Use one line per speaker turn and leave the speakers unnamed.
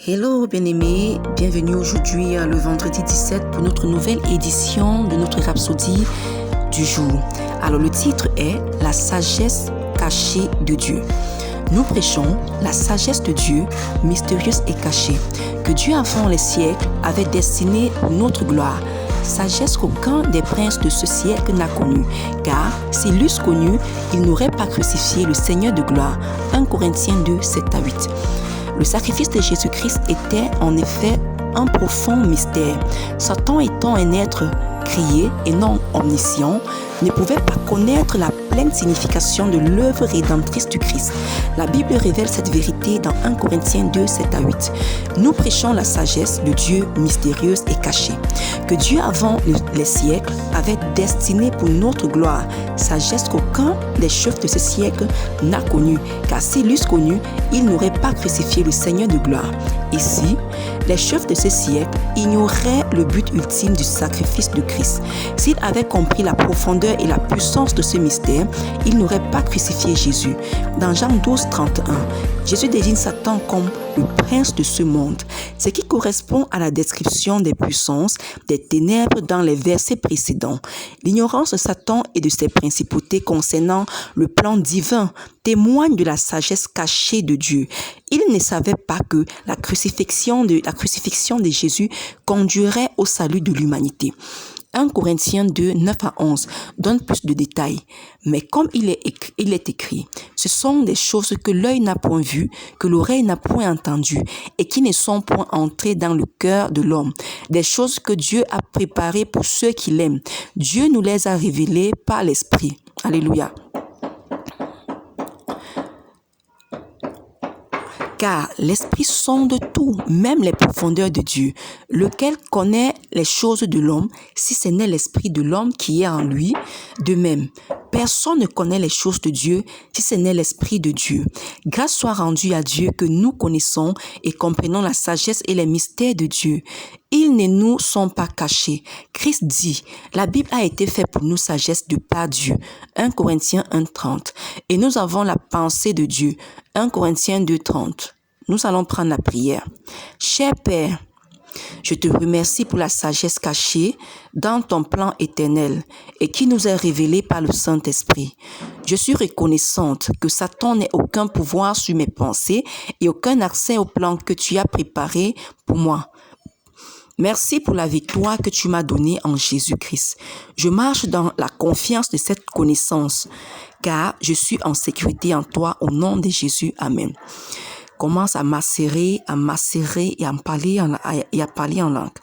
Hello bien-aimés, bienvenue aujourd'hui le vendredi 17 pour notre nouvelle édition de notre Rhapsodie du jour. Alors le titre est « La sagesse cachée de Dieu ». Nous prêchons la sagesse de Dieu, mystérieuse et cachée, que Dieu avant les siècles avait destinée pour notre gloire. Sagesse qu'aucun des princes de ce siècle n'a connue, car s'ils l'eussent connue, ils n'auraient pas crucifié le Seigneur de gloire. 1 Corinthiens 2, 7 à 8. Le sacrifice de Jésus-Christ était en effet un profond mystère. Satan étant un être créé et non omniscient, ne pouvait pas connaître la pleine signification de l'œuvre rédemptrice du Christ. La Bible révèle cette vérité dans 1 Corinthiens 2, 7 à 8. Nous prêchons la sagesse de Dieu mystérieuse et cachée, que Dieu avant les siècles avait destinée pour notre gloire, sagesse qu'aucun des chefs de ce siècle n'a connue, car s'ils l'eussent connue, ils n'auraient pas crucifié le Seigneur de gloire. Ici, les chefs de ce siècle ignoraient le but ultime du sacrifice de Christ. S'ils avaient compris la profondeur et la puissance de ce mystère, ils n'auraient pas crucifié Jésus. Dans Jean 12, 31, Jésus désigne Satan comme le prince de ce monde, ce qui correspond à la description des puissances des ténèbres dans les versets précédents. L'ignorance de Satan et de ses principautés concernant le plan divin témoigne de la sagesse cachée de Dieu. Il ne savait pas que la crucifixion de Jésus conduirait au salut de l'humanité. 1 Corinthiens 2, 9 à 11 donne plus de détails. Mais comme il est écrit, ce sont des choses que l'œil n'a point vues, que l'oreille n'a point entendues, et qui ne sont point entrées dans le cœur de l'homme. Des choses que Dieu a préparées pour ceux qui l'aiment. Dieu nous les a révélées par l'Esprit. Alléluia. Car l'Esprit sonde tout, même les profondeurs de Dieu, lequel connaît les choses de l'homme, si ce n'est l'Esprit de l'homme qui est en lui. De même, personne ne connaît les choses de Dieu, si ce n'est l'Esprit de Dieu. Grâce soit rendue à Dieu que nous connaissons et comprenons la sagesse et les mystères de Dieu. Ils ne nous sont pas cachés. Christ dit, la Bible a été faite pour nous sagesse de par Dieu. 1 Corinthiens 1, 30. Et nous avons la pensée de Dieu. 1 Corinthiens 2, 30. Nous allons prendre la prière. Cher Père, je te remercie pour la sagesse cachée dans ton plan éternel et qui nous est révélée par le Saint-Esprit. Je suis reconnaissante que Satan n'ait aucun pouvoir sur mes pensées et aucun accès au plan que tu as préparé pour moi. Merci pour la victoire que tu m'as donnée en Jésus-Christ. Je marche dans la confiance de cette connaissance, car je suis en sécurité en toi au nom de Jésus. Amen. Commence à macérer et à parler en langue.